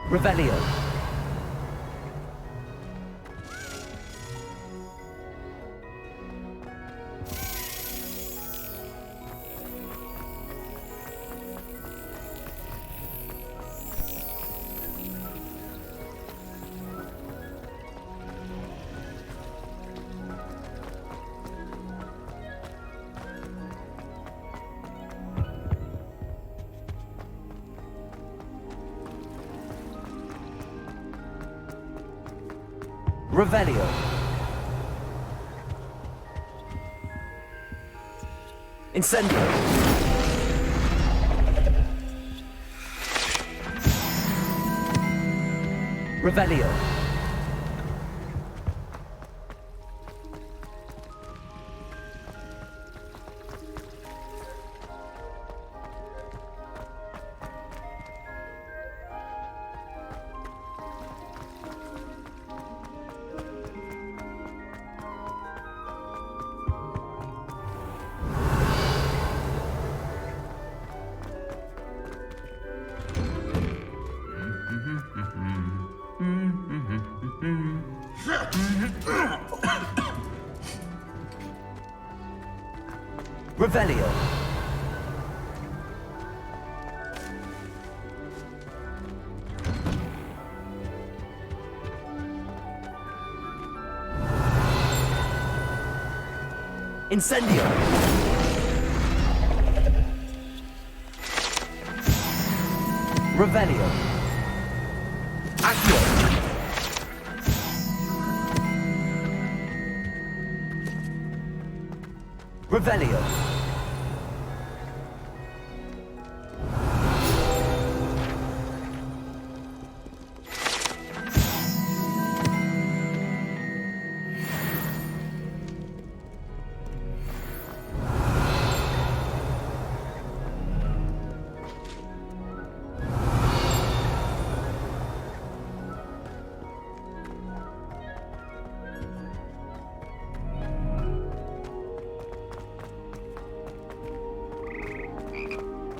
Revelio. Revelio. Incendio. Revelio. Revelio. Incendio. Revelio. Accio. Revelio.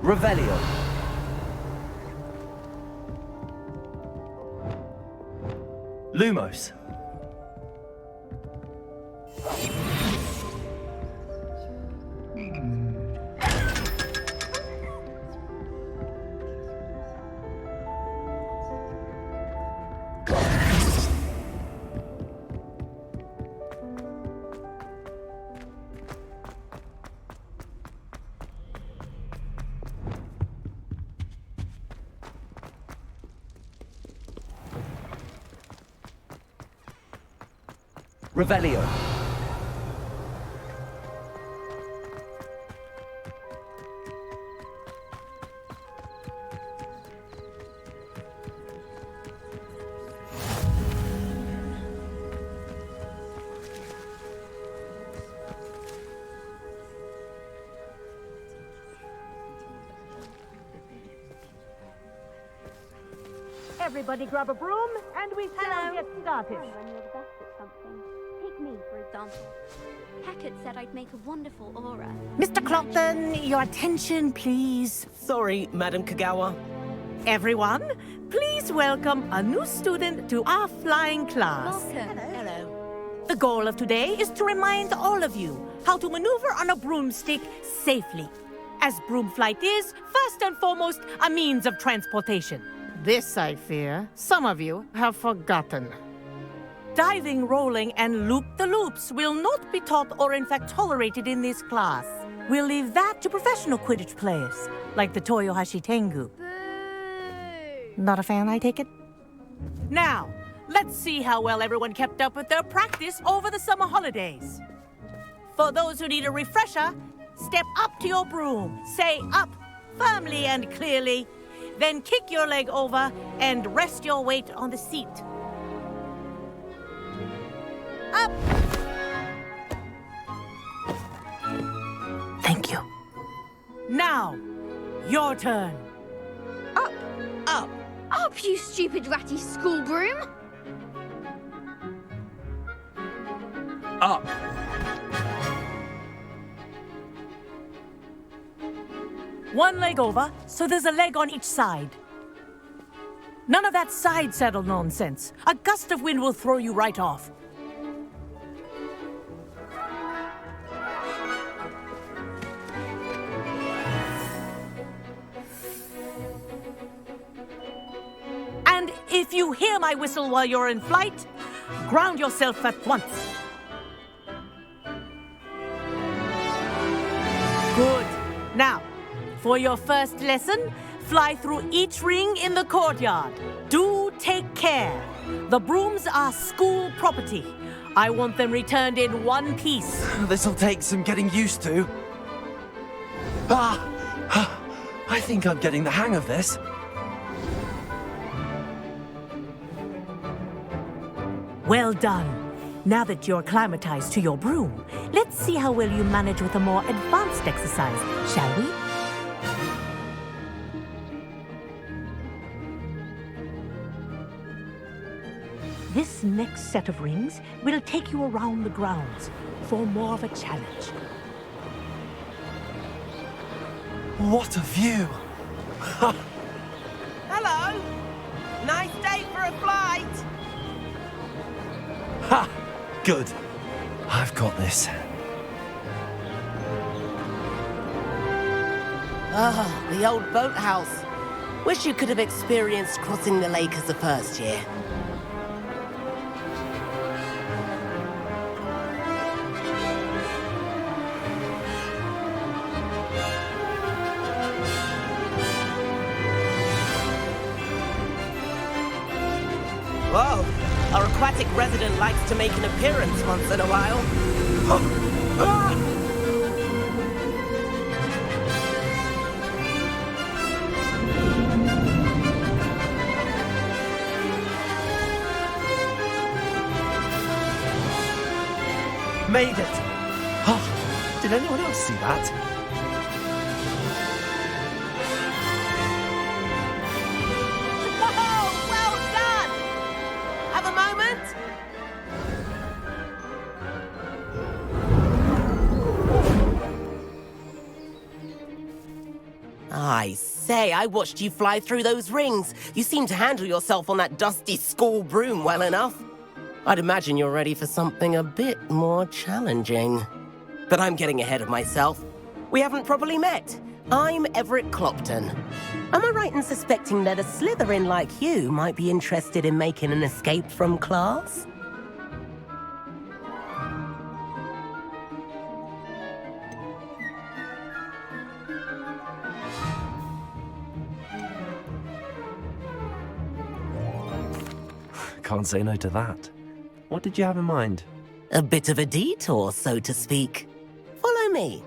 Revelio. Lumos. Revelio. Everybody grab a broom, and we shall get started. When you're the best at something. Take me, for example. Hackett said I'd make a wonderful aura. Mr. Clopton, your attention, please. Sorry, Madam Kagawa. Everyone, please welcome a new student to our flying class. Welcome. Hello. The goal of today is to remind all of you how to maneuver on a broomstick safely, as broom flight is, first and foremost, a means of transportation. This, I fear, some of you have forgotten. Diving, rolling, and loop-the-loops will not be taught or in fact tolerated in this class. We'll leave that to professional Quidditch players, like the Toyohashi Tengu. Boo! Not a fan, I take it? Now, let's see how well everyone kept up with their practice over the summer holidays. For those who need a refresher, step up to your broom, say up firmly and clearly, then kick your leg over and rest your weight on the seat. Up! Thank you. Now, your turn. Up! Up! Up, you stupid ratty school broom! Up. One leg over, so there's a leg on each side. None of that side saddle nonsense. A gust of wind will throw you right off. And if you hear my whistle while you're in flight, ground yourself at once. Good. Now, for your first lesson, fly through each ring in the courtyard. Do take care. The brooms are school property. I want them returned in one piece. This'll take some getting used to. I think I'm getting the hang of this. Well done. Now that you're acclimatized to your broom, let's see how well you manage with a more advanced exercise, shall we? This next set of rings will take you around the grounds for more of a challenge. What a view! Hello. Nice day for a flight. Ha! Good. I've got this. Ah, the old boathouse. Wish you could have experienced crossing the lake as a first year. Whoa, our aquatic resident likes to make an appearance once in a while. Made it! Oh, did anyone else see that? Whoa, well done! Have a moment? I say, I watched you fly through those rings. You seem to handle yourself on that dusty school broom well enough. I'd imagine you're ready for something a bit more challenging. But I'm getting ahead of myself. We haven't properly met. I'm Everett Clopton. Am I right in suspecting that a Slytherin like you might be interested in making an escape from class? Can't say no to that. What did you have in mind? A bit of a detour, so to speak. Follow me.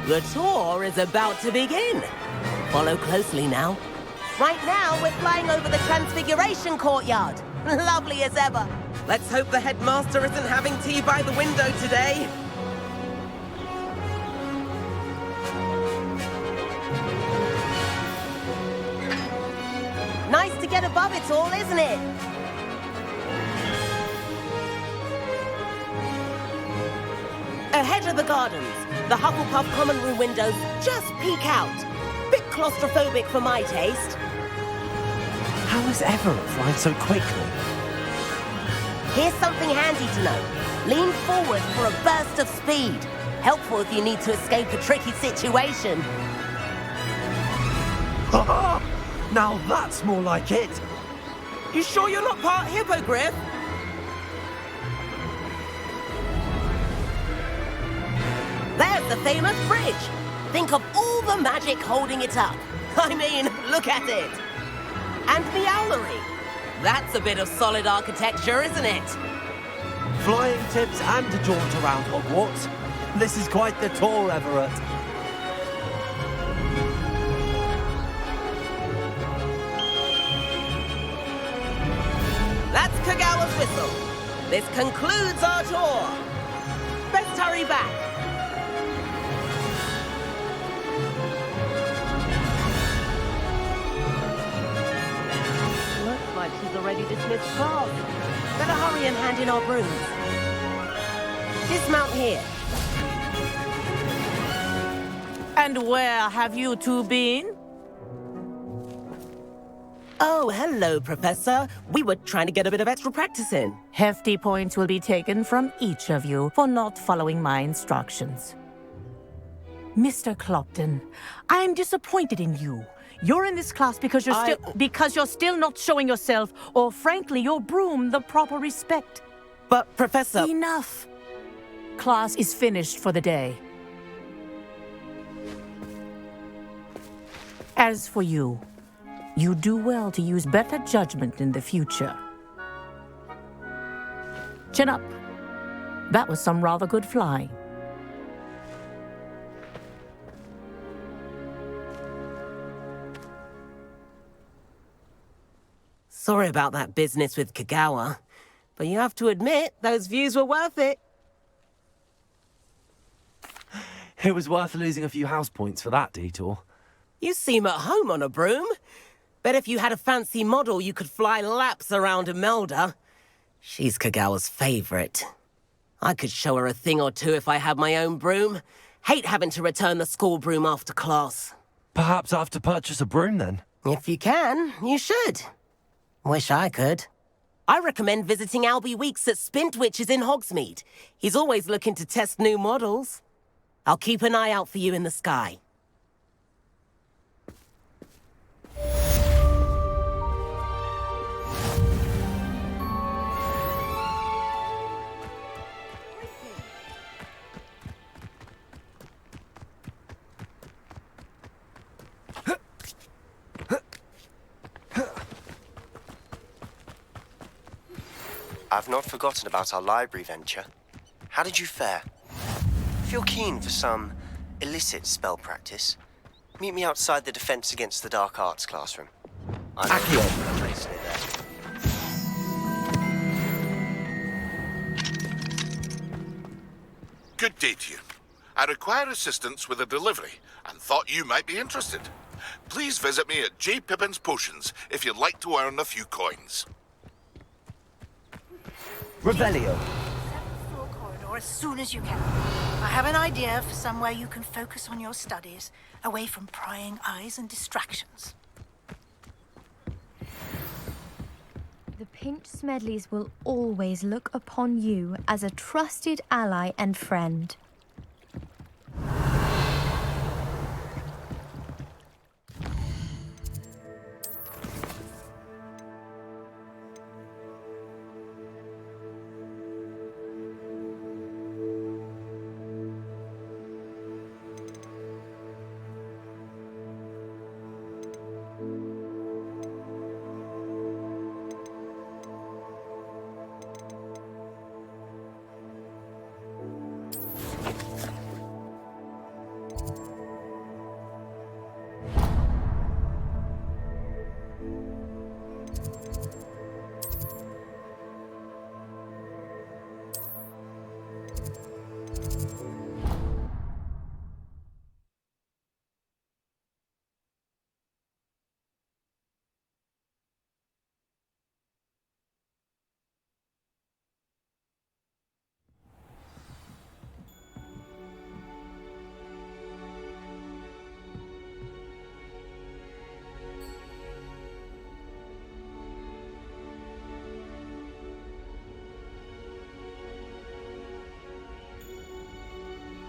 The tour is about to begin. Follow closely now. Right now, we're flying over the Transfiguration Courtyard. Lovely as ever. Let's hope the headmaster isn't having tea by the window today. Nice to get above it all, isn't it? Ahead of the gardens, the Hufflepuff common room windows just peek out. Bit claustrophobic for my taste. How is Everett flying so quickly? Here's something handy to know. Lean forward for a burst of speed. Helpful if you need to escape a tricky situation. Now that's more like it. You sure you're not part hippogriff? There's the famous bridge. Think of all the magic holding it up. I mean, look at it. And the owlery. That's a bit of solid architecture, isn't it? Flying tips and a jaunt around Hogwarts. This is quite the tour, Everett. That's Kagawa's whistle. This concludes our tour. Best hurry back. Looks like she's already dismissed class. Better hurry and hand in our brooms. Dismount here. And where have you two been? Oh, hello, Professor. We were trying to get a bit of extra practice in. Hefty points will be taken from each of you for not following my instructions. Mr. Clopton, I'm disappointed in you. You're in this class because you're still not showing yourself, or frankly, your broom, the proper respect. But, Professor... Enough. Class is finished for the day. As for you, you do well to use better judgment in the future. Chin up. That was some rather good flying. Sorry about that business with Kagawa, but you have to admit, those views were worth it. It was worth losing a few house points for that detour. You seem at home on a broom. Bet if you had a fancy model, you could fly laps around Imelda. She's Kagawa's favorite. I could show her a thing or two if I had my own broom. Hate having to return the school broom after class. Perhaps I have to purchase a broom then? If you can, you should. Wish I could. I recommend visiting Albie Weeks at Spintwitches in Hogsmeade. He's always looking to test new models. I'll keep an eye out for you in the sky. I've not forgotten about our library venture. How did you fare? If you're keen for some illicit spell practice, meet me outside the Defense Against the Dark Arts classroom. I know a place near there. Good day to you. I require assistance with a delivery and thought you might be interested. Please visit me at J. Pippin's Potions if you'd like to earn a few coins. Revelio. 7th floor corridor as soon as you can. I have an idea for somewhere you can focus on your studies, away from prying eyes and distractions. The Pinch Smedleys will always look upon you as a trusted ally and friend.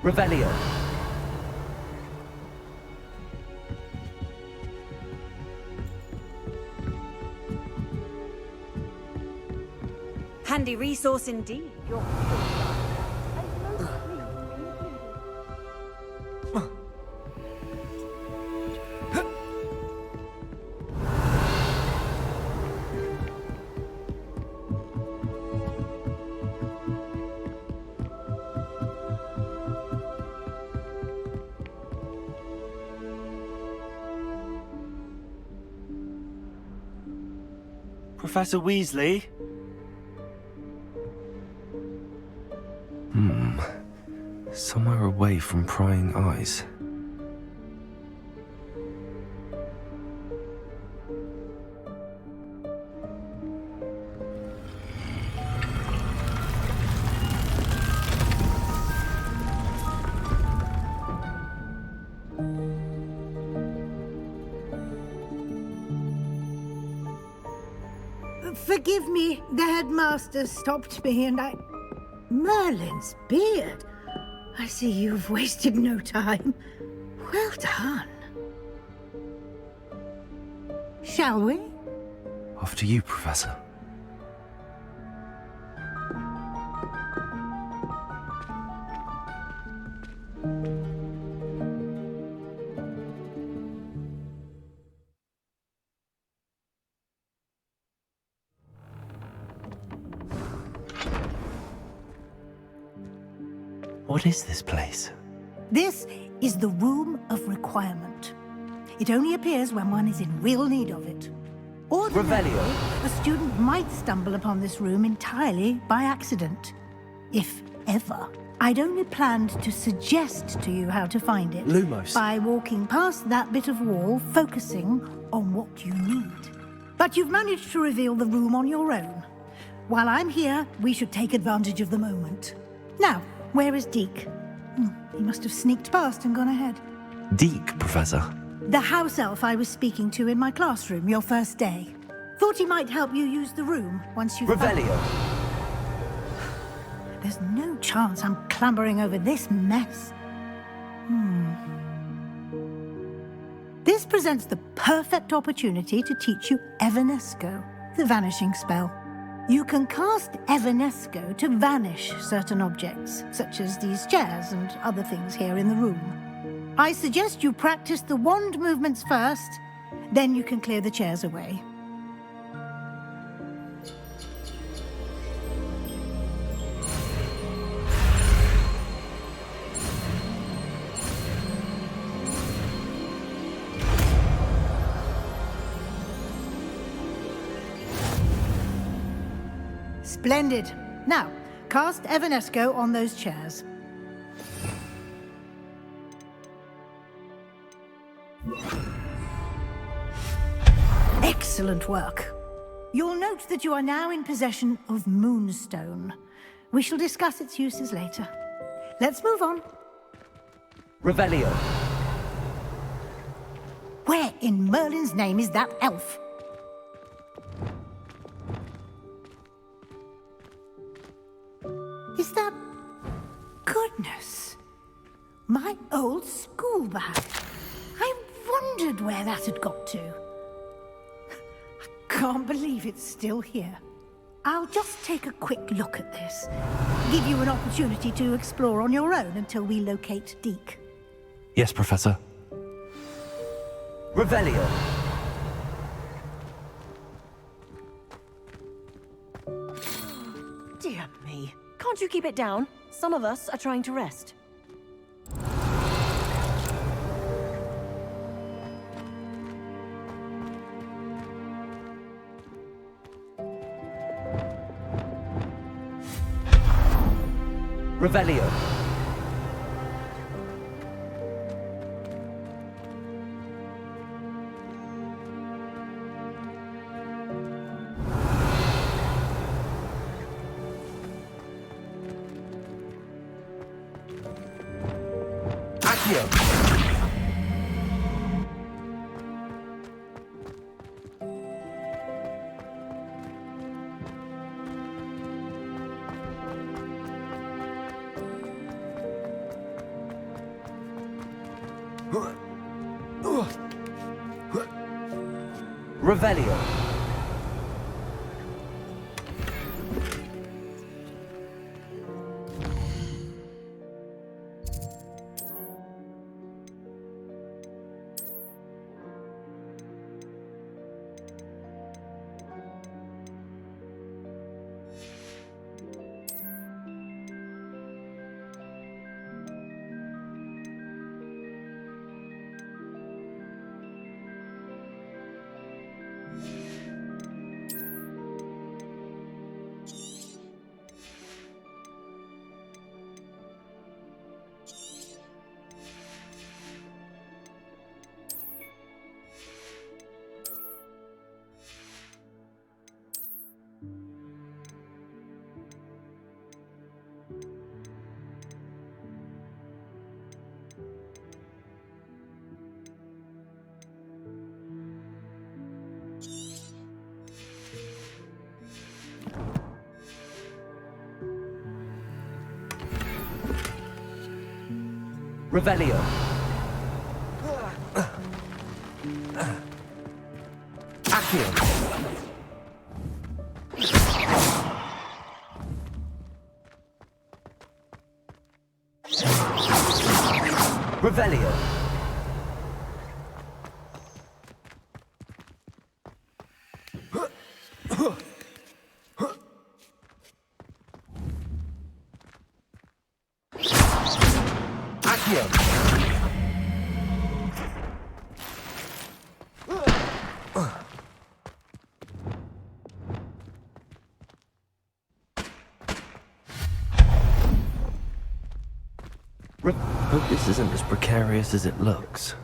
Revelio. Handy resource indeed. Your Professor Weasley? Somewhere away from prying eyes. Forgive me, the headmaster stopped me and I... Merlin's beard. I see you've wasted no time. Well done. Shall we? After you, Professor. What is this place? This is the Room of Requirement. It only appears when one is in real need of it. Ordinarily, a student might stumble upon this room entirely by accident. If ever. I'd only planned to suggest to you how to find it. Lumos. By walking past that bit of wall, focusing on what you need. But you've managed to reveal the room on your own. While I'm here, we should take advantage of the moment. Now, where is Deke? He must have sneaked past and gone ahead. Deke, Professor. The house elf I was speaking to in my classroom your first day. Thought he might help you use the room once you've... Revelio. There's no chance I'm clambering over this mess. This presents the perfect opportunity to teach you Evanesco, the vanishing spell. You can cast Evanesco to vanish certain objects, such as these chairs and other things here in the room. I suggest you practice the wand movements first, then you can clear the chairs away. Splendid. Now, cast Evanesco on those chairs. Excellent work. You'll note that you are now in possession of Moonstone. We shall discuss its uses later. Let's move on. Revelio. Where in Merlin's name is that elf? Is that... Goodness. My old school bag. I wondered where that had got to. I can't believe it's still here. I'll just take a quick look at this. Give you an opportunity to explore on your own until we locate Deke. Yes, Professor. Revelio. Dear me. Can't you keep it down? Some of us are trying to rest. Revelio. Accio. Revelio. Revelio. Accio. Revelio. Accio. Hope this isn't as precarious as it looks.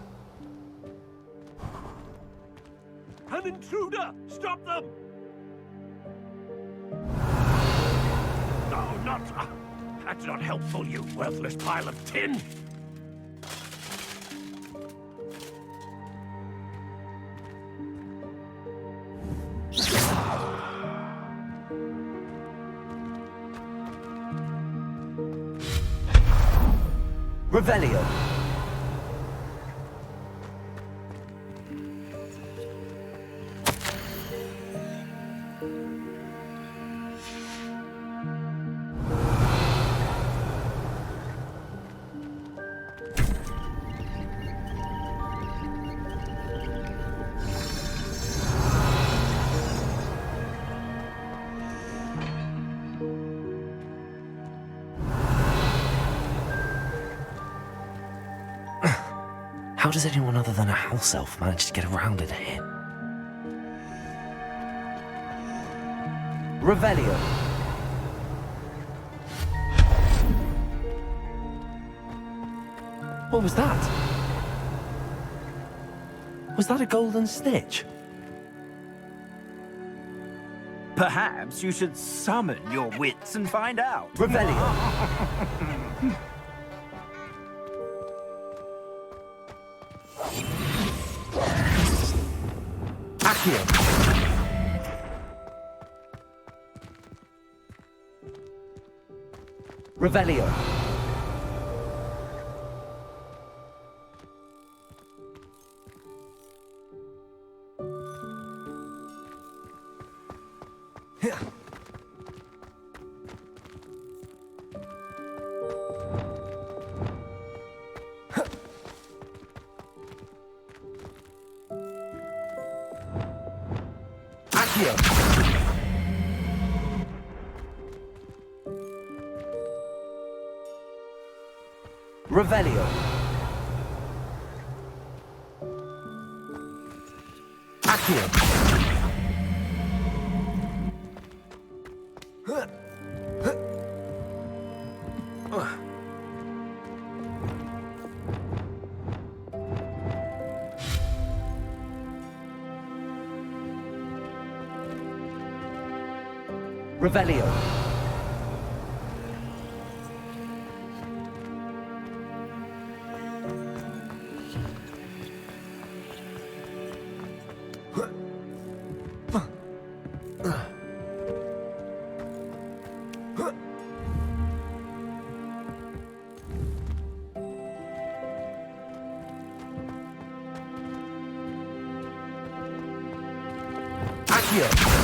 An intruder! Stop them! No, not... that's not helpful, you worthless pile of tin! Revelio. How does anyone other than a house elf manage to get around in here? Revelio. What was that? Was that a golden snitch? Perhaps you should summon your wits and find out. Revelio. Accio. Revelio. Accio. Revelio. Accio. Revelio. Accio.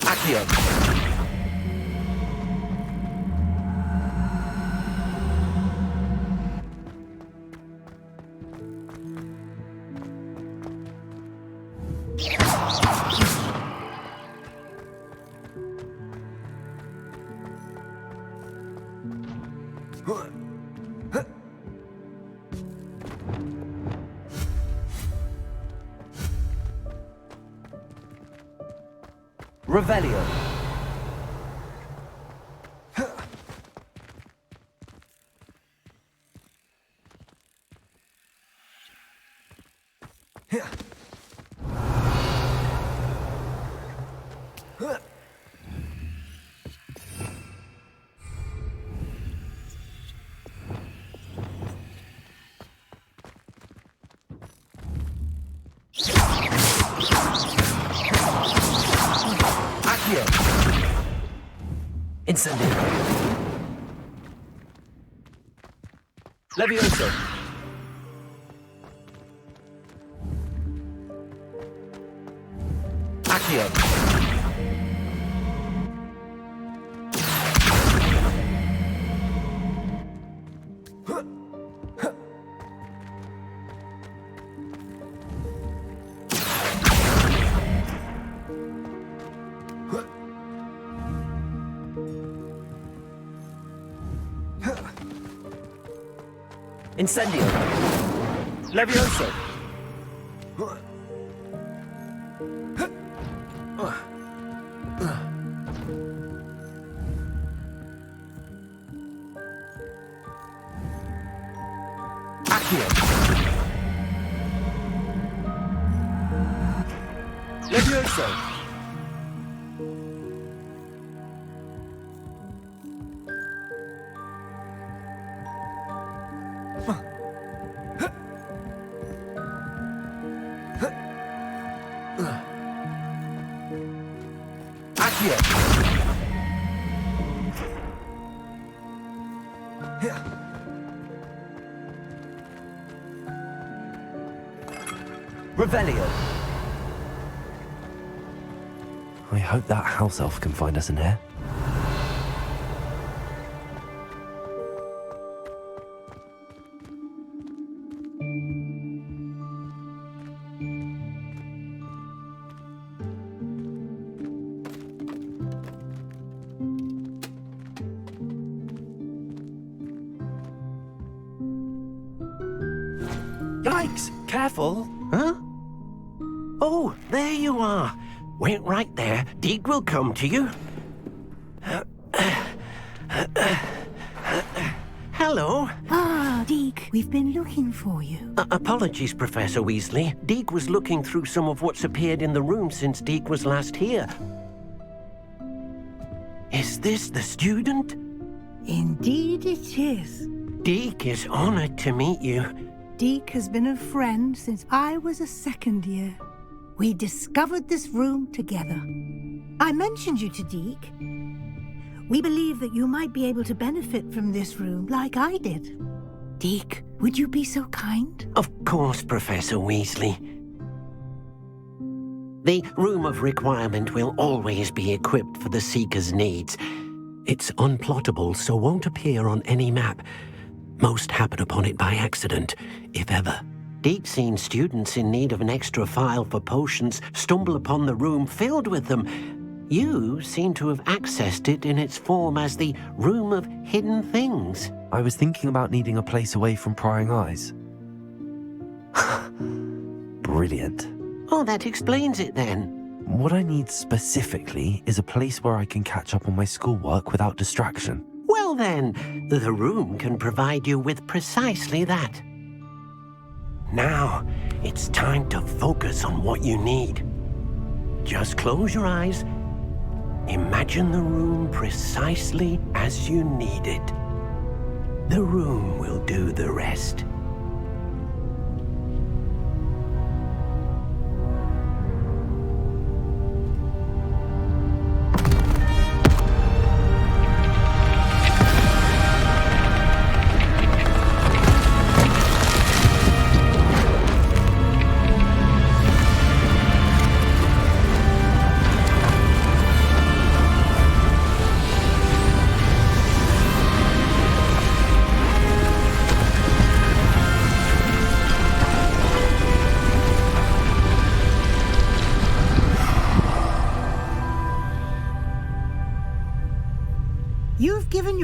Accio. Revelio. Incendio. Levioso. Accio. Incendio. Levioso. Accio. Levioso. Revelio. I hope that house elf can find us in here. Yikes! Careful! Huh? Oh, there you are. Wait right there. Deek will come to you. Hello. Ah, Deek, we've been looking for you. Apologies, Professor Weasley. Deek was looking through some of what's appeared in the room since Deek was last here. Is this the student? Indeed it is. Deek is honored to meet you. Deek has been a friend since I was a second year. We discovered this room together. I mentioned you to Deek. We believe that you might be able to benefit from this room like I did. Deek, would you be so kind? Of course, Professor Weasley. The Room of Requirement will always be equipped for the Seeker's needs. It's unplottable, so won't appear on any map. Most happen upon it by accident, if ever. Deek's seen students in need of an extra file for potions stumble upon the room filled with them. You seem to have accessed it in its form as the Room of Hidden Things. I was thinking about needing a place away from prying eyes. Brilliant. Oh, that explains it then. What I need specifically is a place where I can catch up on my schoolwork without distraction. Well then, the room can provide you with precisely that. Now, it's time to focus on what you need. Just close your eyes. Imagine the room precisely as you need it. The room will do the rest.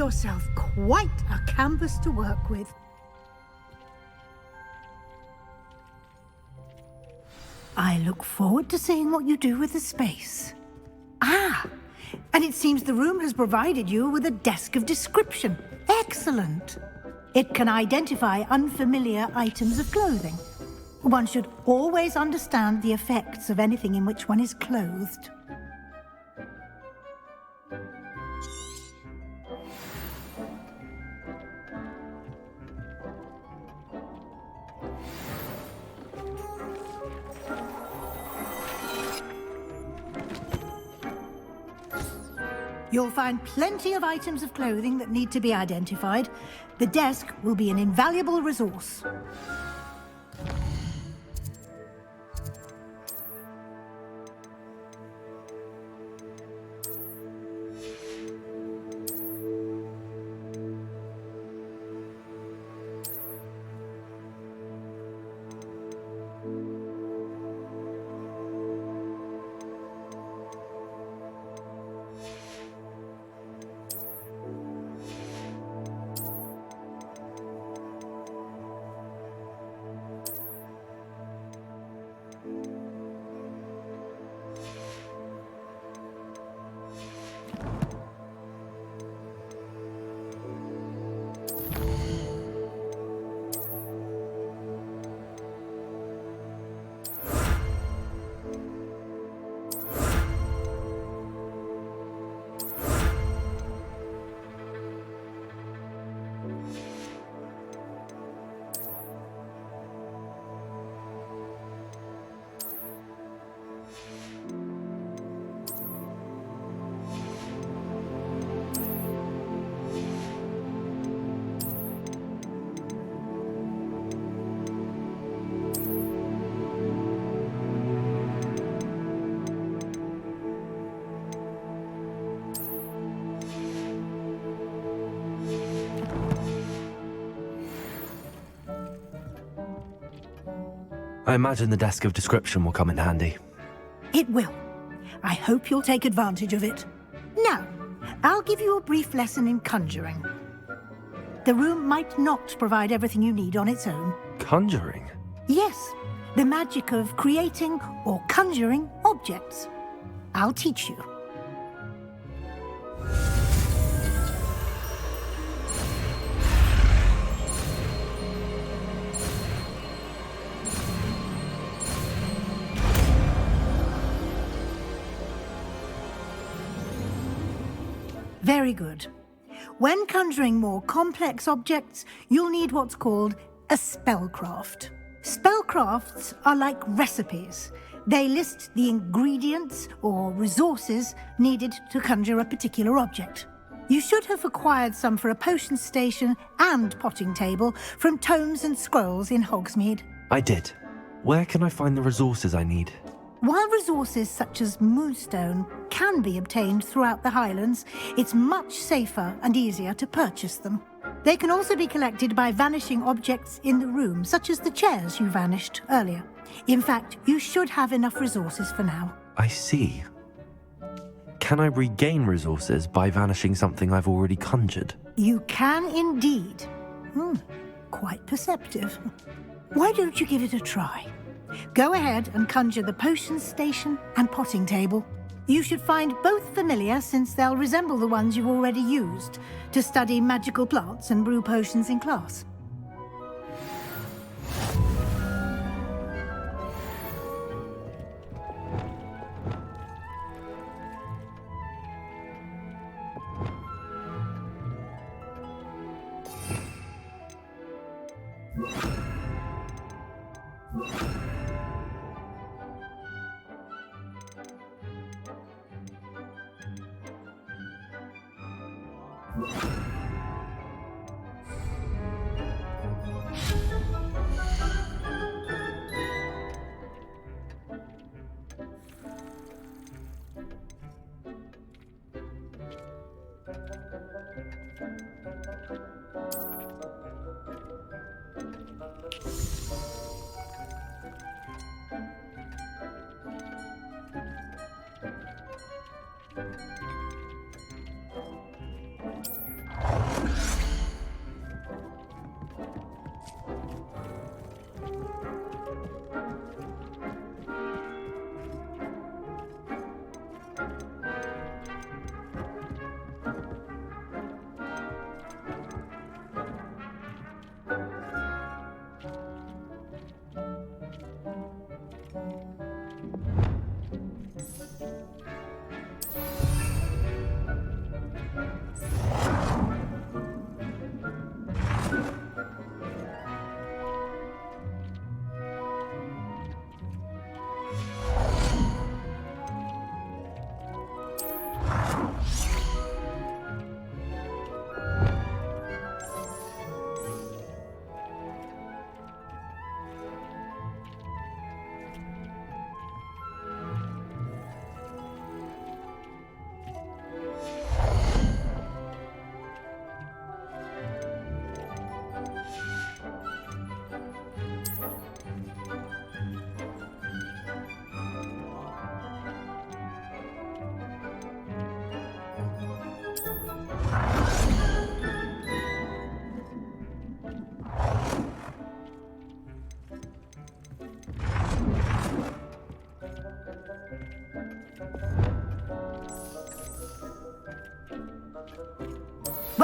yourself quite a canvas to work with. I look forward to seeing what you do with the space. Ah, and it seems the room has provided you with a desk of description. Excellent. It can identify unfamiliar items of clothing. One should always understand the effects of anything in which one is clothed. You'll find plenty of items of clothing that need to be identified. The desk will be an invaluable resource. I imagine the desk of description will come in handy. It will. I hope you'll take advantage of it. Now, I'll give you a brief lesson in conjuring. The room might not provide everything you need on its own. Conjuring? Yes, the magic of creating or conjuring objects. I'll teach you. Very good. When conjuring more complex objects, you'll need what's called a spellcraft. Spellcrafts are like recipes. They list the ingredients or resources needed to conjure a particular object. You should have acquired some for a potion station and potting table from tomes and scrolls in Hogsmeade. I did. Where can I find the resources I need? While resources such as moonstone can be obtained throughout the Highlands, it's much safer and easier to purchase them. They can also be collected by vanishing objects in the room, such as the chairs you vanished earlier. In fact, you should have enough resources for now. I see. Can I regain resources by vanishing something I've already conjured? You can indeed. Quite perceptive. Why don't you give it a try? Go ahead and conjure the potion station and potting table. You should find both familiar, since they'll resemble the ones you've already used to study magical plants and brew potions in class.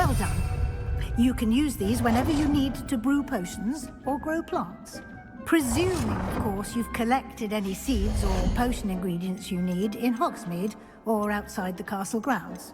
Well done. You can use these whenever you need to brew potions or grow plants. Presuming, of course, you've collected any seeds or potion ingredients you need in Hogsmeade or outside the castle grounds.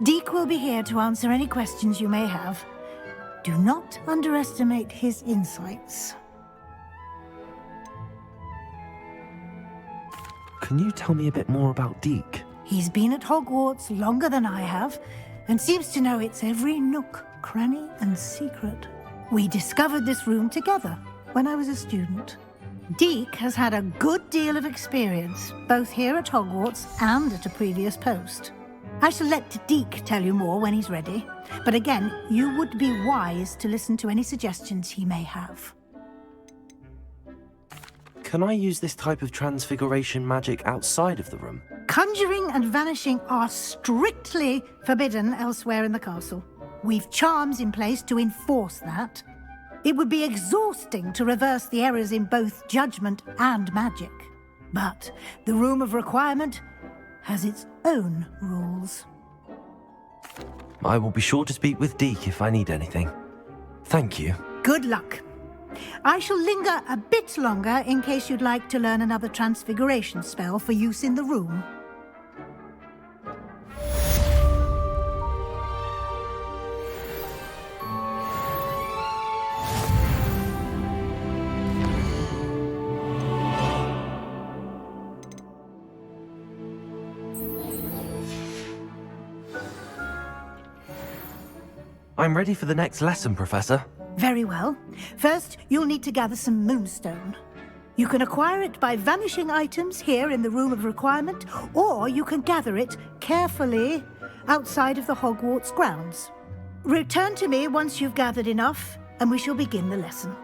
Deke will be here to answer any questions you may have. Do not underestimate his insights. Can you tell me a bit more about Deke? He's been at Hogwarts longer than I have, and seems to know its every nook, cranny, and secret. We discovered this room together when I was a student. Deke has had a good deal of experience, both here at Hogwarts and at a previous post. I shall let Deke tell you more when he's ready, but again, you would be wise to listen to any suggestions he may have. Can I use this type of transfiguration magic outside of the room? Conjuring and vanishing are strictly forbidden elsewhere in the castle. We've charms in place to enforce that. It would be exhausting to reverse the errors in both judgment and magic. But the Room of Requirement has its own rules. I will be sure to speak with Deke if I need anything. Thank you. Good luck. I shall linger a bit longer in case you'd like to learn another transfiguration spell for use in the room. I'm ready for the next lesson, Professor. Very well. First, you'll need to gather some moonstone. You can acquire it by vanishing items here in the Room of Requirement, or you can gather it carefully outside of the Hogwarts grounds. Return to me once you've gathered enough, and we shall begin the lesson.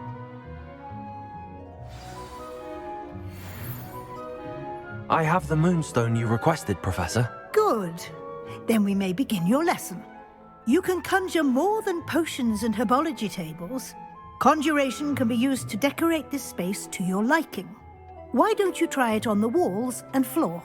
I have the moonstone you requested, Professor. Good. Then we may begin your lesson. You can conjure more than potions and herbology tables. Conjuration can be used to decorate this space to your liking. Why don't you try it on the walls and floor?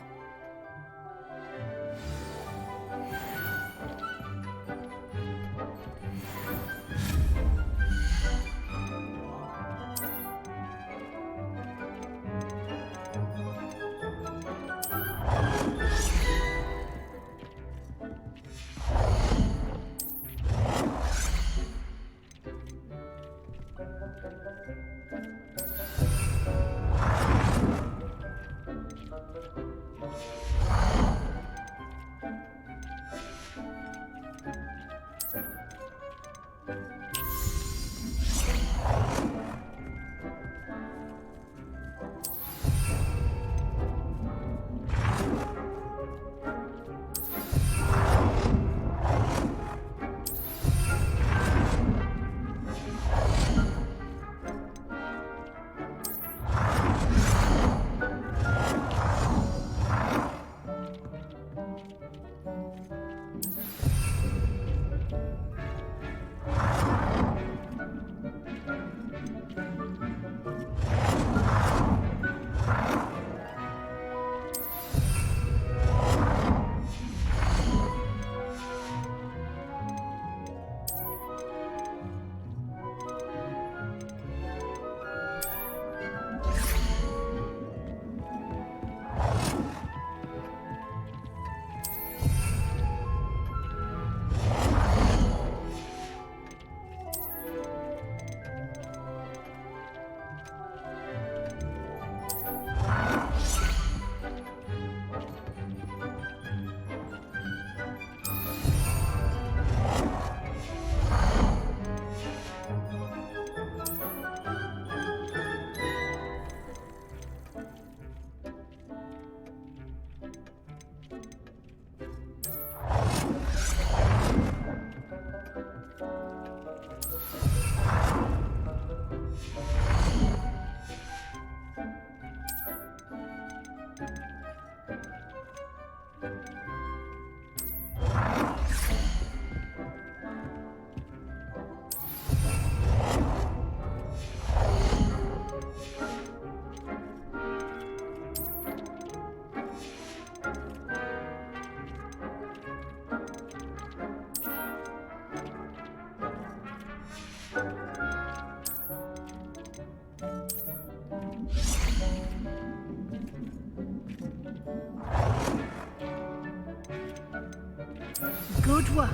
Good work.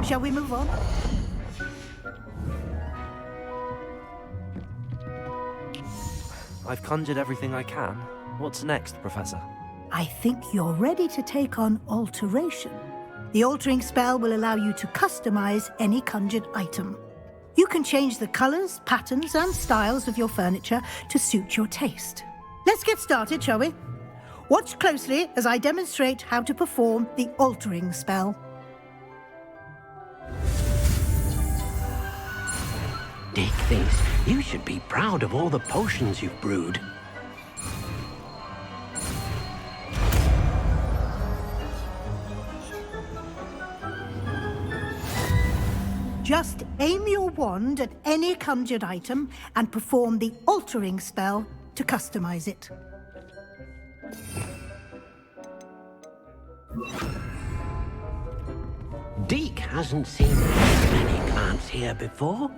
Shall we move on? I've conjured everything I can. What's next, Professor? I think you're ready to take on alteration. The altering spell will allow you to customize any conjured item. You can change the colors, patterns, and styles of your furniture to suit your taste. Let's get started, shall we? Watch closely as I demonstrate how to perform the altering spell. Dick thinks you should be proud of all the potions you've brewed. Just aim your wand at any conjured item and perform the altering spell to customize it. Deke hasn't seen many plants here before.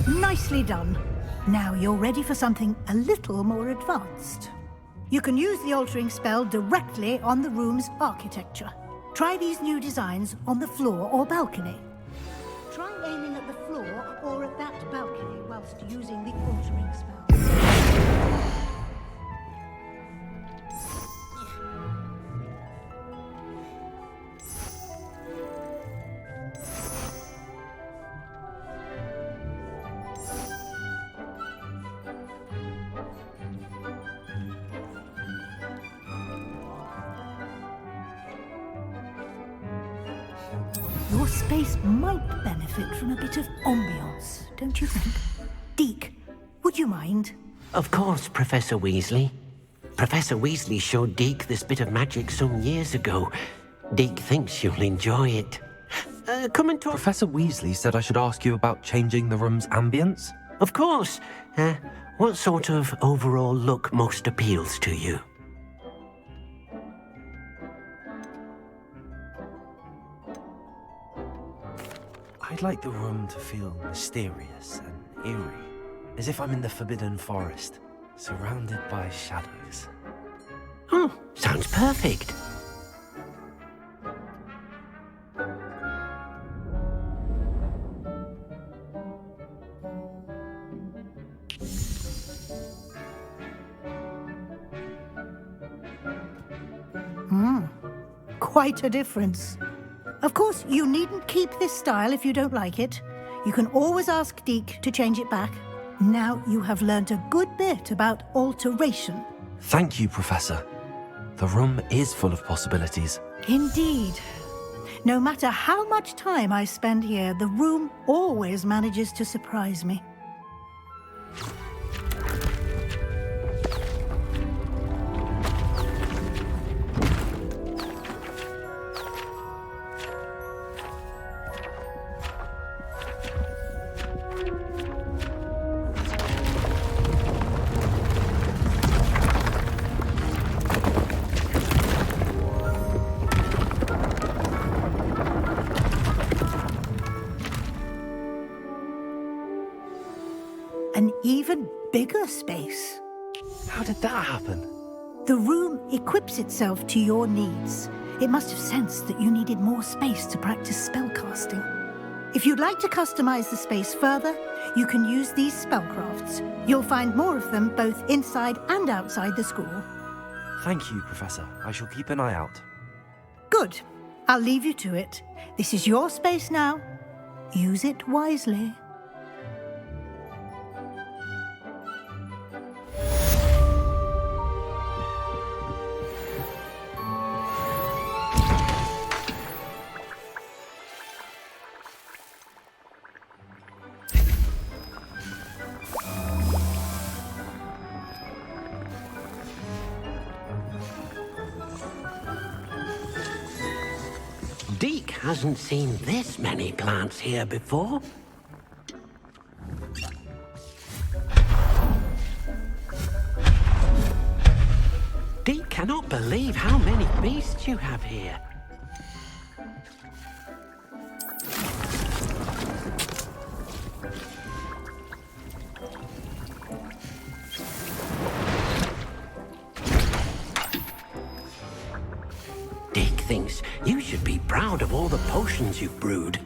Nicely done. Now you're ready for something a little more advanced. You can use the altering spell directly on the room's architecture. Try these new designs on the floor or balcony. Try aiming at the floor or at that balcony whilst using the altering spell. Your space might benefit from a bit of ambiance, don't you think? Deke, would you mind? Of course, Professor Weasley. Professor Weasley showed Deke this bit of magic some years ago. Deke thinks you'll enjoy it. Come and talk. Professor Weasley said I should ask you about changing the room's ambience. Of course. What sort of overall look most appeals to you? I'd like the room to feel mysterious and eerie, as if I'm in the Forbidden Forest, surrounded by shadows. Oh, sounds perfect. Quite a difference. Of course, you needn't keep this style if you don't like it. You can always ask Deke to change it back. Now you have learnt a good bit about alteration. Thank you, Professor. The room is full of possibilities. Indeed. No matter how much time I spend here, the room always manages to surprise me. An even bigger space. How did that happen? The room equips itself to your needs. It must have sensed that you needed more space to practice spellcasting. If you'd like to customize the space further, you can use these spellcrafts. You'll find more of them both inside and outside the school. Thank you, Professor. I shall keep an eye out. Good. I'll leave you to it. This is your space now. Use it wisely. Deke hasn't seen this many plants here before. Deke cannot believe how many beasts you have here. Deke thinks you should be proud of all the potions you've brewed.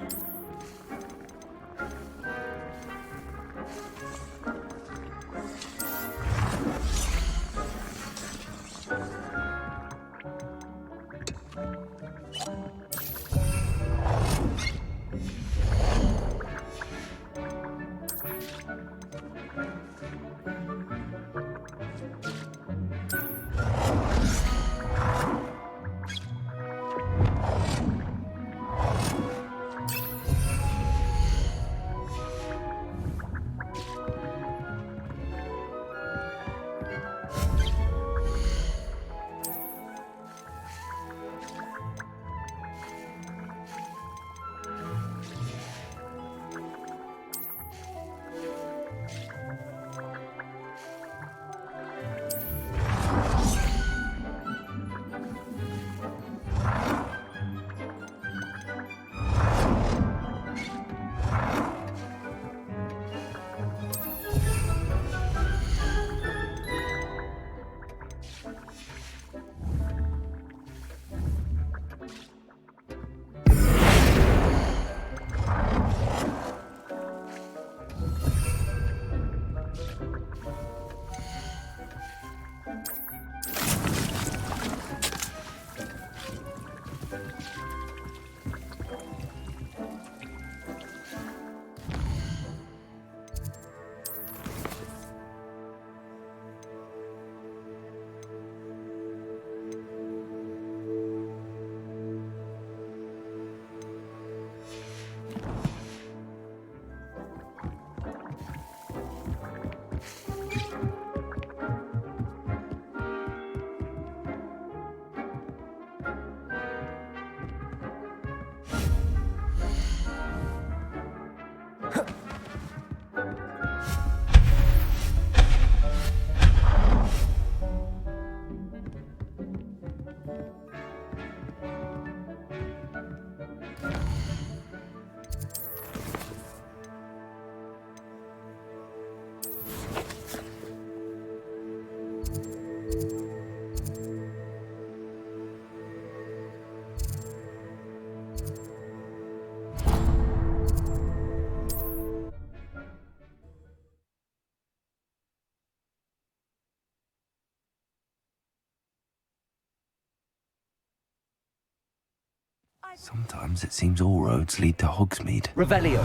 Sometimes it seems all roads lead to Hogsmeade. Revelio.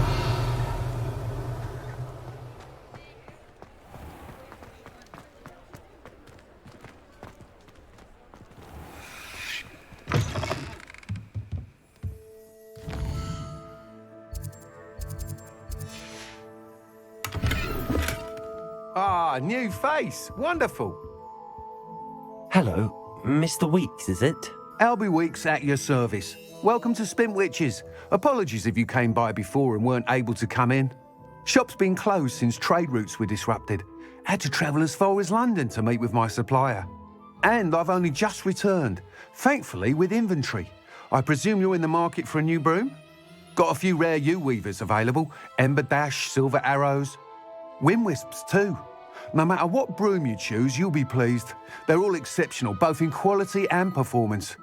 Ah, new face. Wonderful. Hello, Mr. Weeks, is it? Albie Weeks at your service. Welcome to Spintwitches. Apologies if you came by before and weren't able to come in. Shop's been closed since trade routes were disrupted. Had to travel as far as London to meet with my supplier. And I've only just returned, thankfully with inventory. I presume you're in the market for a new broom? Got a few rare yew-weavers available. Ember Dash, Silver Arrows. Wind Wisps too. No matter what broom you choose, you'll be pleased. They're all exceptional, both in quality and performance.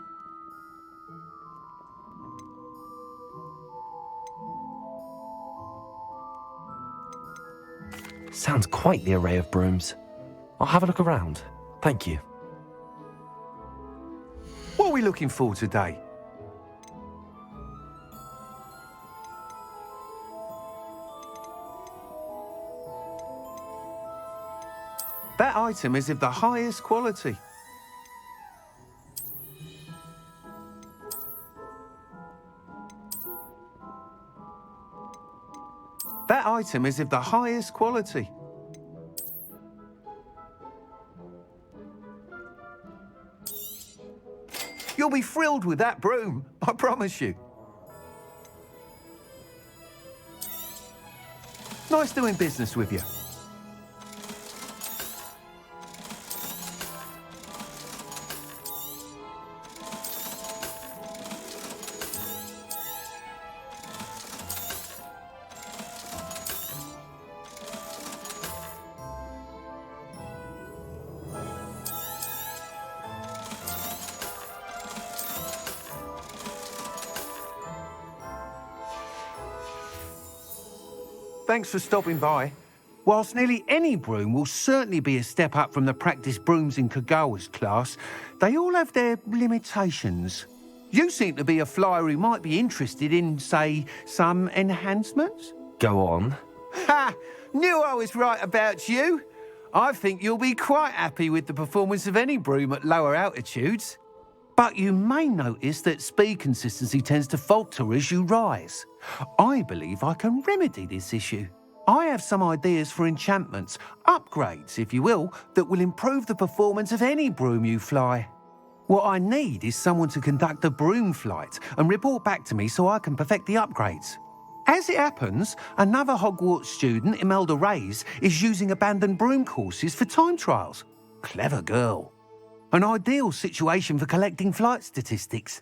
Sounds quite the array of brooms. I'll have a look around. Thank you. What are we looking for today? That item is of the highest quality. That item is of the highest quality. You'll be thrilled with that broom, I promise you. Nice doing business with you. Thanks for stopping by. Whilst nearly any broom will certainly be a step up from the practice brooms in Kagawa's class, they all have their limitations. You seem to be a flyer who might be interested in, say, some enhancements? Go on. Ha! Knew I was right about you. I think you'll be quite happy with the performance of any broom at lower altitudes. But you may notice that speed consistency tends to falter as you rise. I believe I can remedy this issue. I have some ideas for enchantments, upgrades, if you will, that will improve the performance of any broom you fly. What I need is someone to conduct a broom flight and report back to me so I can perfect the upgrades. As it happens, another Hogwarts student, Imelda Reyes, is using abandoned broom courses for time trials. Clever girl. An ideal situation for collecting flight statistics.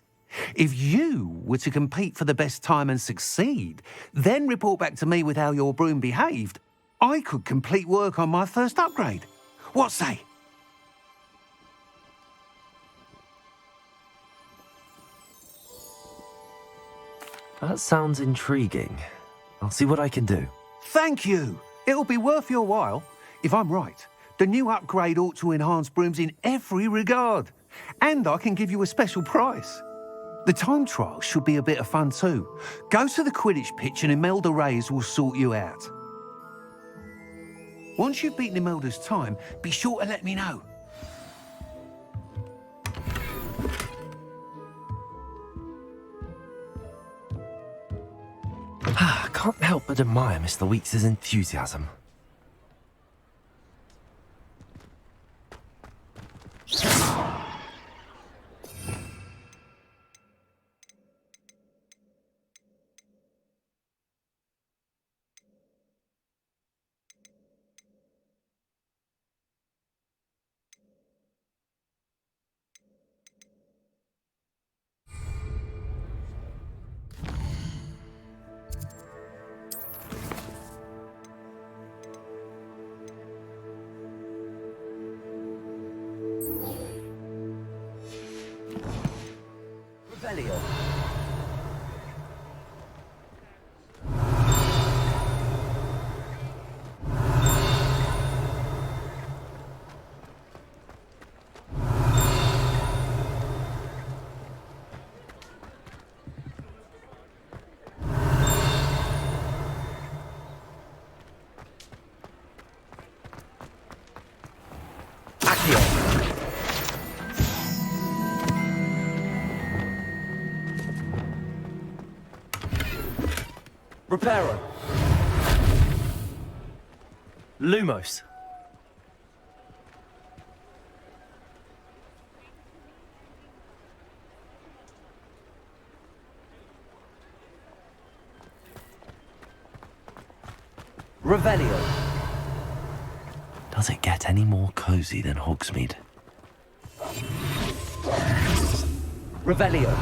If you were to compete for the best time and succeed, then report back to me with how your broom behaved, I could complete work on my first upgrade. What say? That sounds intriguing. I'll see what I can do. Thank you. It'll be worth your while. If I'm right, the new upgrade ought to enhance brooms in every regard. And I can give you a special price. The time trial should be a bit of fun too. Go to the Quidditch pitch and Imelda Reyes will sort you out. Once you've beaten Imelda's time, be sure to let me know. I can't help but admire Mr. Weeks' enthusiasm. Revelio. Reparo. Lumos. Revelio. Does it get any more cozy than Hogsmeade? Revelio.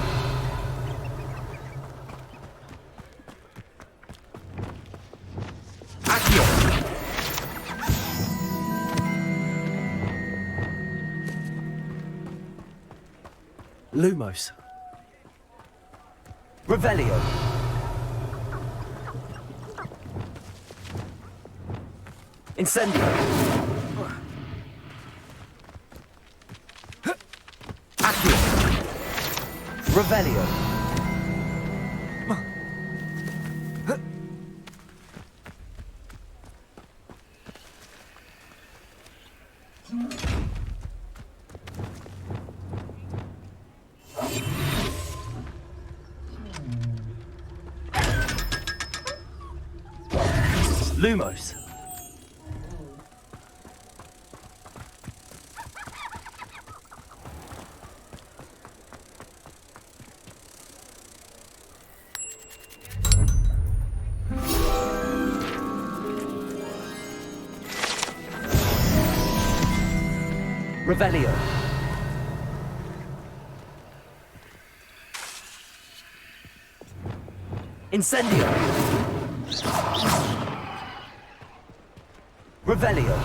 Lumos. Revelio. Incendio. Accio. Revelio. Lumos. Revelio. Incendio. Revelio.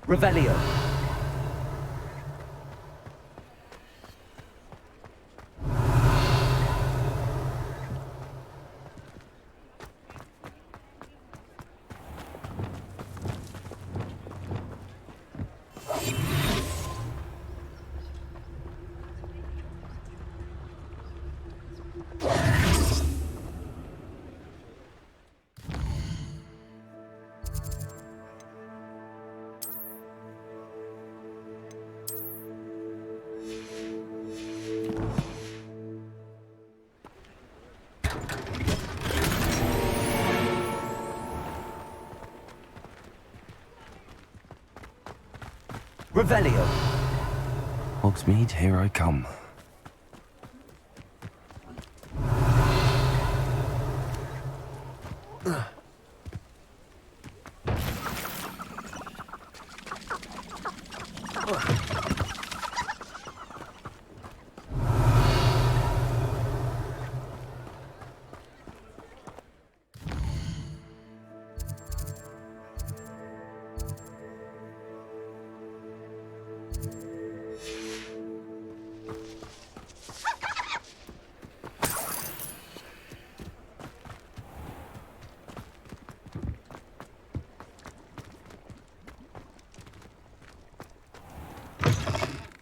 Revelio. Revelio. Hogsmeade, here I come.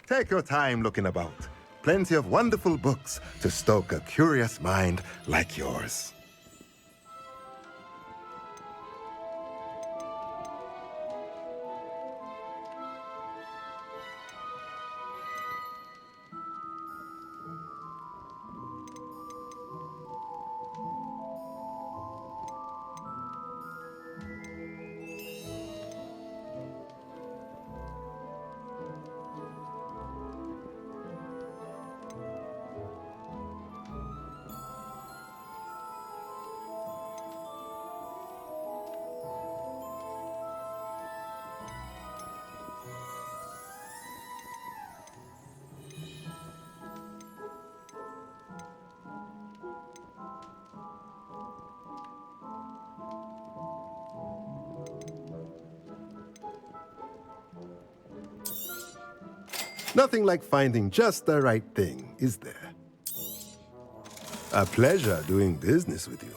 Take your time looking about. Plenty of wonderful books to stoke a curious mind like yours. Nothing like finding just the right thing, is there? A pleasure doing business with you.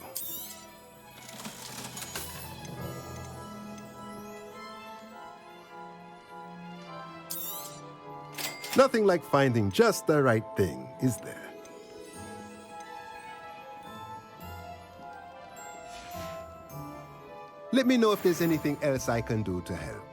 Nothing like finding just the right thing, is there? Let me know if there's anything else I can do to help.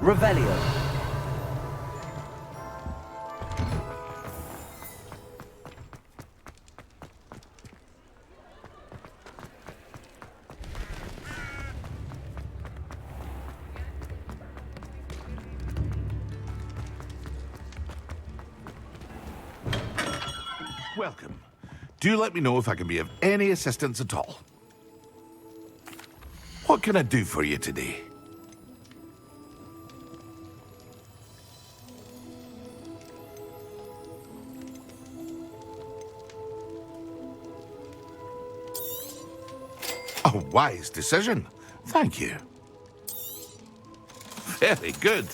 Revelio. Welcome. Do let me know if I can be of any assistance at all. What can I do for you today? A wise decision. Thank you. Very good.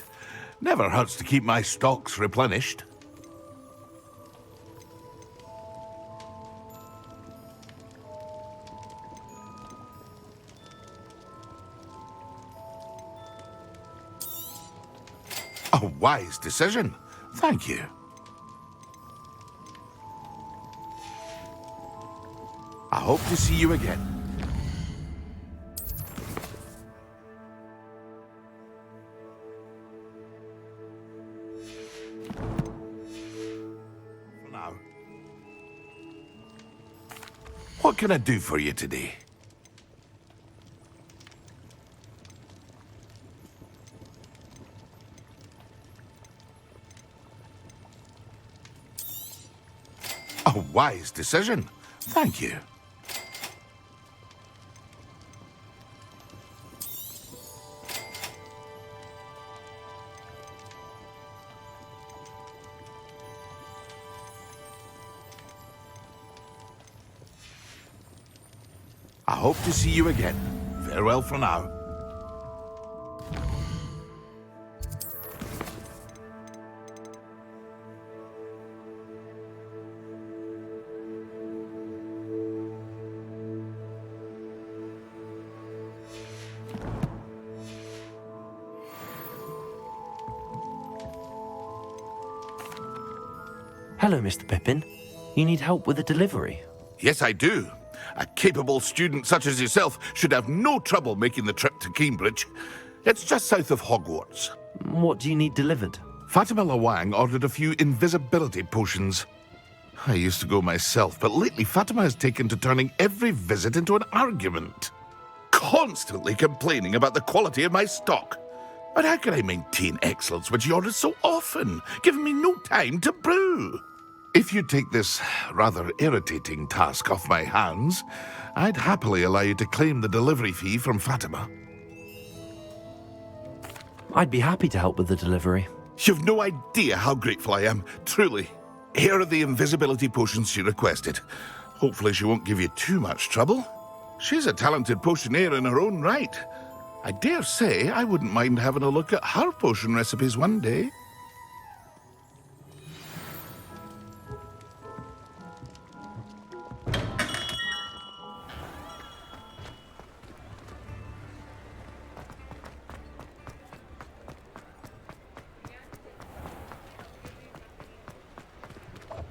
Never hurts to keep my stocks replenished. A wise decision. Thank you. I hope to see you again. For now. What can I do for you today? A wise decision. Thank you. I hope to see you again. Farewell for now. Hello, Mr. Pippin. You need help with a delivery? Yes, I do. A capable student such as yourself should have no trouble making the trip to Cambridge. It's just south of Hogwarts. What do you need delivered? Fatima Lawang ordered a few invisibility potions. I used to go myself, but lately Fatima has taken to turning every visit into an argument. Constantly complaining about the quality of my stock. But how can I maintain excellence when she orders so often, giving me no time to brew? If you take this rather irritating task off my hands, I'd happily allow you to claim the delivery fee from Fatima. I'd be happy to help with the delivery. You've no idea how grateful I am, truly. Here are the invisibility potions she requested. Hopefully she won't give you too much trouble. She's a talented potioneer in her own right. I dare say I wouldn't mind having a look at her potion recipes one day.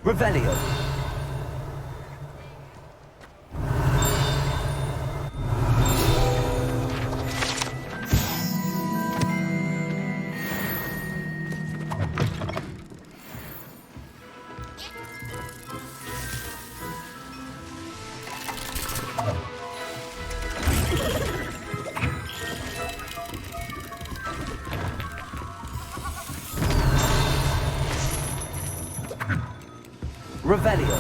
Revelio. Revelio.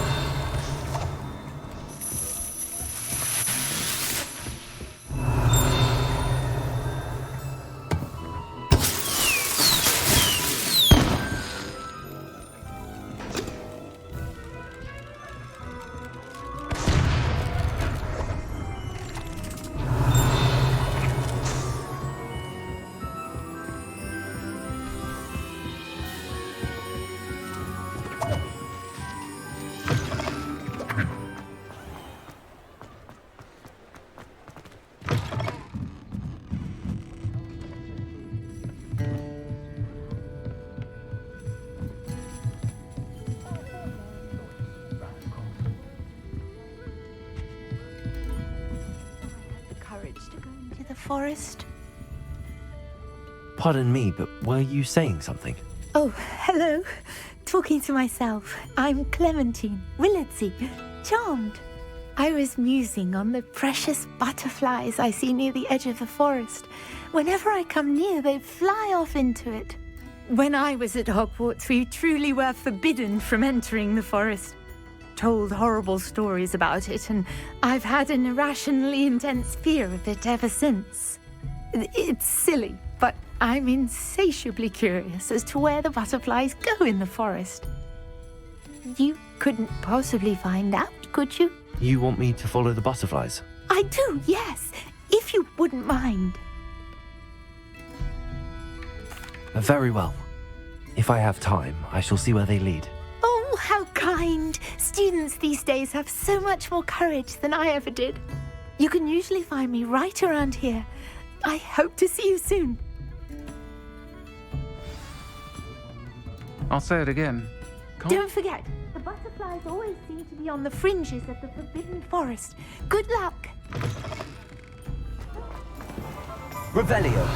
Forest. Pardon me, but were you saying something? Oh, hello. Talking to myself. I'm Clementine Willardsey. Charmed. I was musing on the precious butterflies I see near the edge of the forest. Whenever I come near, they fly off into it. When I was at Hogwarts, we truly were forbidden from entering the forest. Told horrible stories about it, and I've had an irrationally intense fear of it ever since. It's silly, but I'm insatiably curious as to where the butterflies go in the forest. You couldn't possibly find out, could you? You want me to follow the butterflies? I do, yes. If you wouldn't mind. Very well. If I have time, I shall see where they lead. Oh, how kind. Students these days have so much more courage than I ever did. You can usually find me right around here. I hope to see you soon. I'll say it again. Don't forget, the butterflies always seem to be on the fringes of the Forbidden Forest. Good luck. Revelio.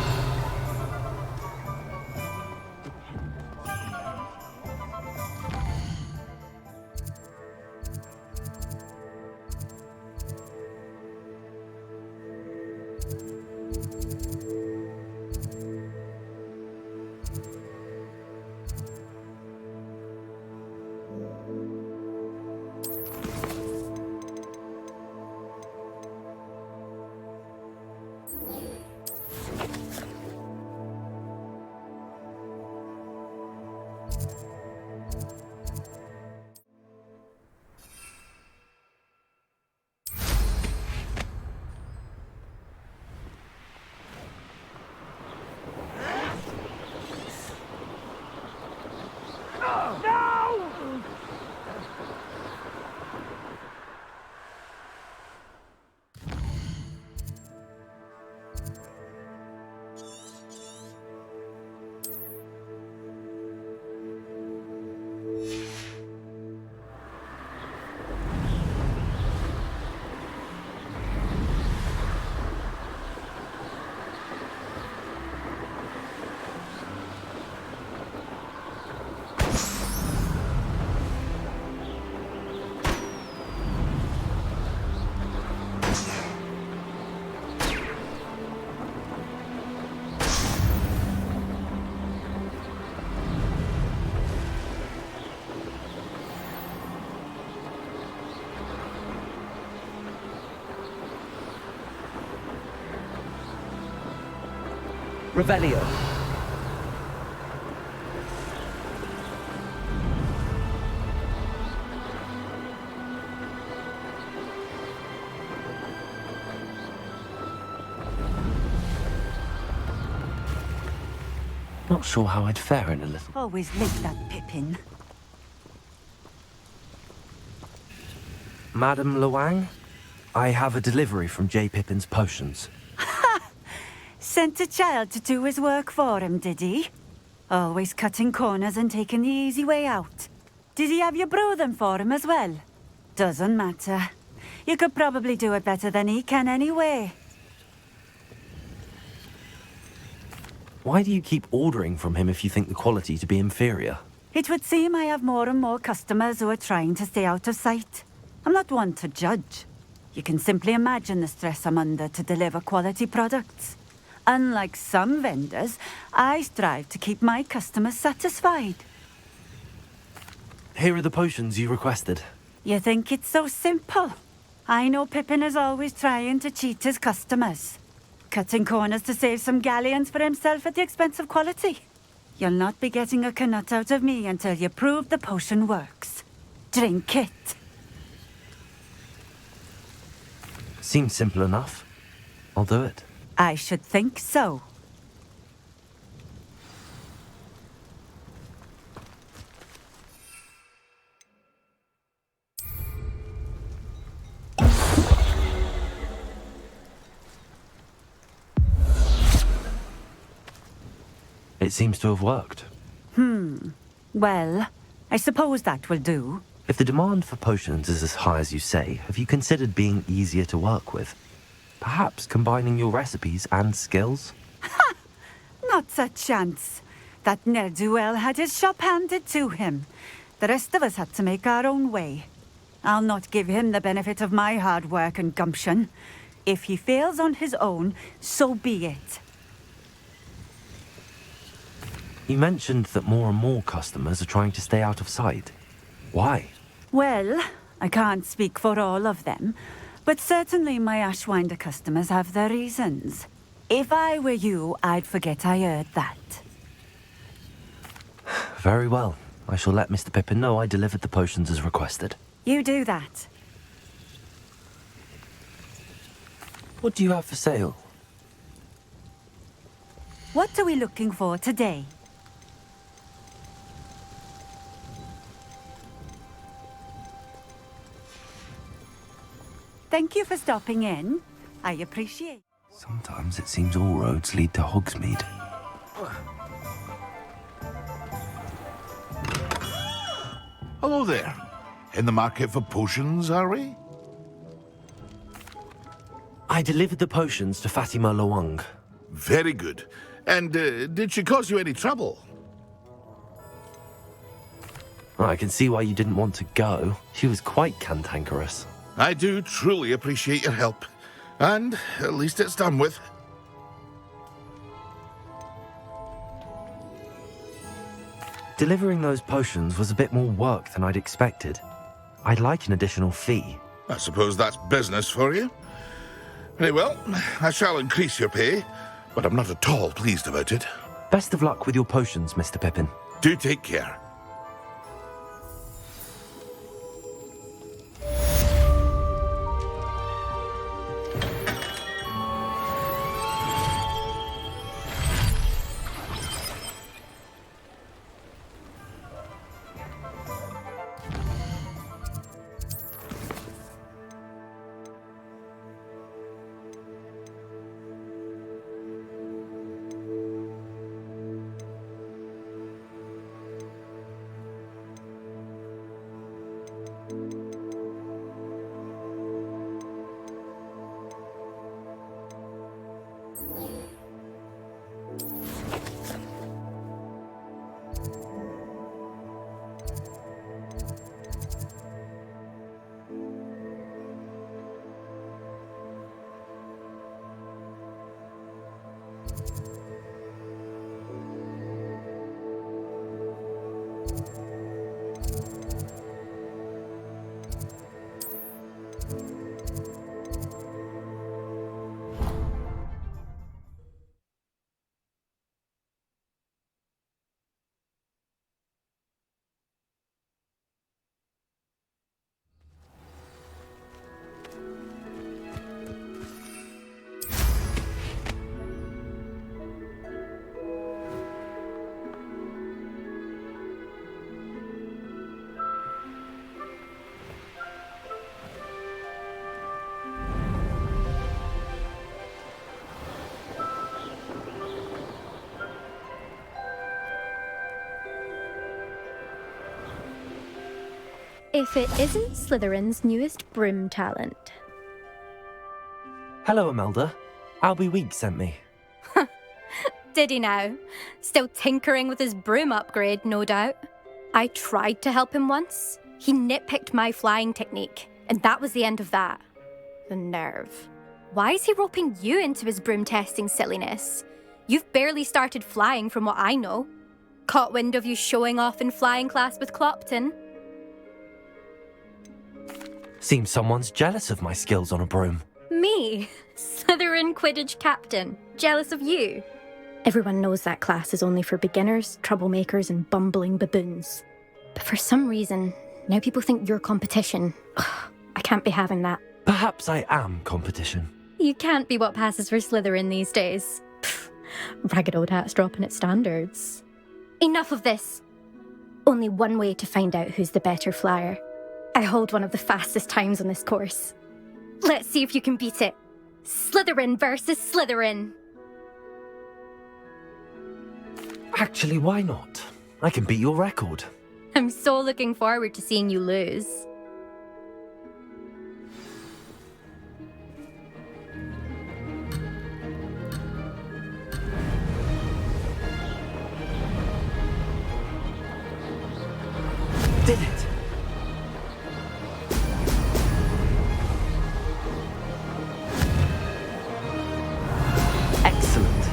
Revelio. Not sure how I'd fare in a little. Always like that Pippin. Madam Luang, I have a delivery from J. Pippin's potions. Sent a child to do his work for him, did he? Always cutting corners and taking the easy way out. Did he have you brew them for him as well? Doesn't matter. You could probably do it better than he can anyway. Why do you keep ordering from him if you think the quality to be inferior? It would seem I have more and more customers who are trying to stay out of sight. I'm not one to judge. You can simply imagine the stress I'm under to deliver quality products. Unlike some vendors, I strive to keep my customers satisfied. Here are the potions you requested. You think it's so simple? I know Pippin is always trying to cheat his customers. Cutting corners to save some galleons for himself at the expense of quality. You'll not be getting a canut out of me until you prove the potion works. Drink it. Seems simple enough. I'll do it. I should think so. It seems to have worked. Well, I suppose that will do. If the demand for potions is as high as you say, have you considered being easier to work with? Perhaps combining your recipes and skills? Not a chance. That ne'er-do-well had his shop handed to him. The rest of us had to make our own way. I'll not give him the benefit of my hard work and gumption. If he fails on his own, so be it. You mentioned that more and more customers are trying to stay out of sight. Why? Well, I can't speak for all of them, but certainly my Ashwinder customers have their reasons. If I were you, I'd forget I heard that. Very well. I shall let Mr. Pippin know I delivered the potions as requested. You do that. What do you have for sale? What are we looking for today? Thank you for stopping in. I appreciate it. Sometimes it seems all roads lead to Hogsmeade. Hello there. In the market for potions, are we? I delivered the potions to Fatima Lawang. Very good. And did she cause you any trouble? I can see why you didn't want to go. She was quite cantankerous. I do truly appreciate your help. And at least it's done with. Delivering those potions was a bit more work than I'd expected. I'd like an additional fee. I suppose that's business for you. Very well, I shall increase your pay, but I'm not at all pleased about it. Best of luck with your potions, Mr. Pippin. Do take care. If it isn't Slytherin's newest broom talent. Hello, Imelda. Albie Weeks sent me. Did he now? Still tinkering with his broom upgrade, no doubt. I tried to help him once. He nitpicked my flying technique, and that was the end of that. The nerve. Why is he roping you into his broom testing silliness? You've barely started flying from what I know. Caught wind of you showing off in flying class with Clopton. Seems someone's jealous of my skills on a broom. Me? Slytherin Quidditch captain. Jealous of you? Everyone knows that class is only for beginners, troublemakers, and bumbling baboons. But for some reason, now people think you're competition. Ugh, I can't be having that. Perhaps I am competition. You can't be what passes for Slytherin these days. Pfft, ragged old hat's dropping its standards. Enough of this. Only one way to find out who's the better flyer. I hold one of the fastest times on this course. Let's see if you can beat it. Slytherin versus Slytherin. Actually, why not? I can beat your record. I'm so looking forward to seeing you lose. Did it! Excellent.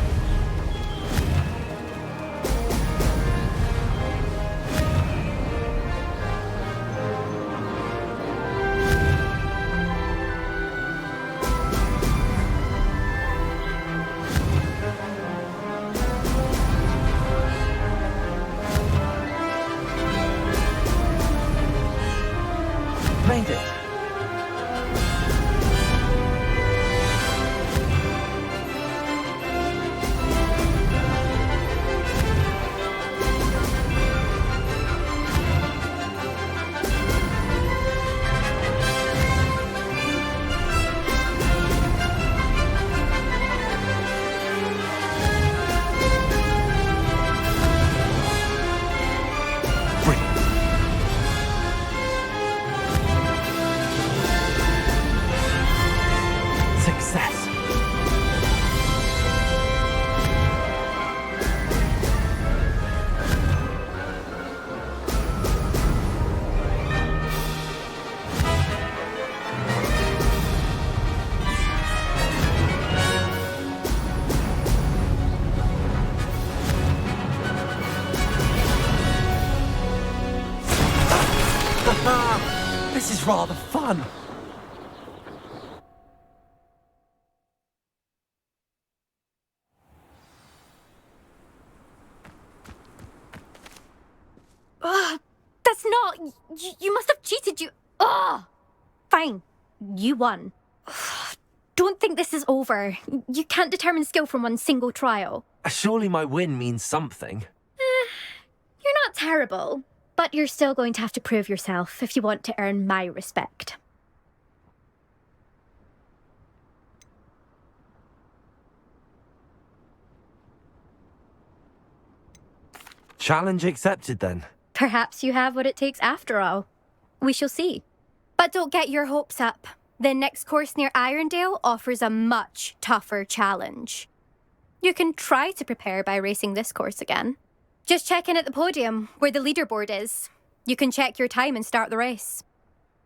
This is rather fun. That's not... You must have cheated, you... Ugh! Fine. You won. Don't think this is over. You can't determine skill from one single trial. Surely my win means something. You're not terrible, but you're still going to have to prove yourself if you want to earn my respect. Challenge accepted, then. Perhaps you have what it takes after all. We shall see. But don't get your hopes up. The next course near Irondale offers a much tougher challenge. You can try to prepare by racing this course again. Just check in at the podium, where the leaderboard is. You can check your time and start the race.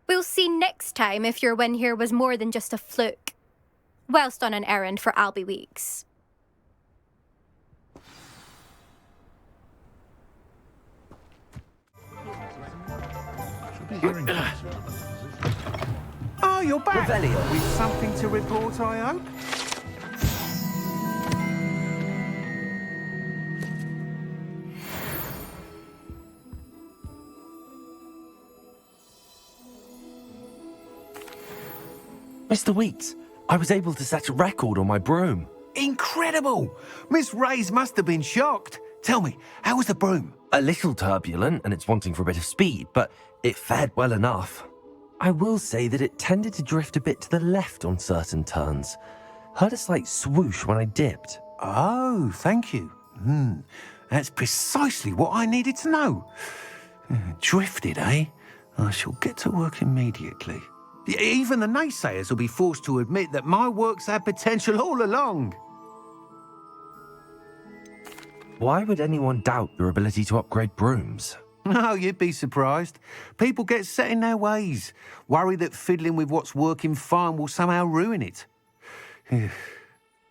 We'll see next time if your win here was more than just a fluke, whilst on an errand for Albie Weeks. Oh, you're back. Revelio. With something to report, I hope? Mr. Weeks, I was able to set a record on my broom. Incredible! Miss Ray's must have been shocked. Tell me, how was the broom? A little turbulent, and it's wanting for a bit of speed, but it fared well enough. I will say that it tended to drift a bit to the left on certain turns. Heard a slight swoosh when I dipped. Oh, thank you. That's precisely what I needed to know. Drifted, eh? I shall get to work immediately. Even the naysayers will be forced to admit that my work's had potential all along. Why would anyone doubt your ability to upgrade brooms? Oh, you'd be surprised. People get set in their ways, worry that fiddling with what's working fine will somehow ruin it.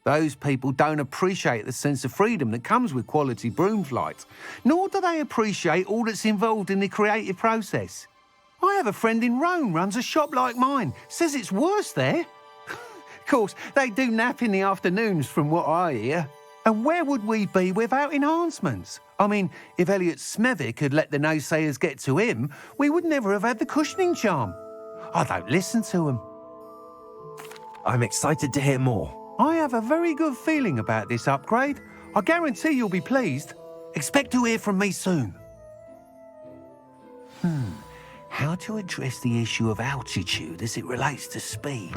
Those people don't appreciate the sense of freedom that comes with quality broom flight, nor do they appreciate all that's involved in the creative process. I have a friend in Rome runs a shop like mine, says it's worse there. Of course, they do nap in the afternoons from what I hear. And where would we be without enhancements? I mean, if Elliot Smethwick had let the naysayers get to him, we would never have had the cushioning charm. I don't listen to them. I'm excited to hear more. I have a very good feeling about this upgrade. I guarantee you'll be pleased. Expect to hear from me soon. How to address the issue of altitude as it relates to speed?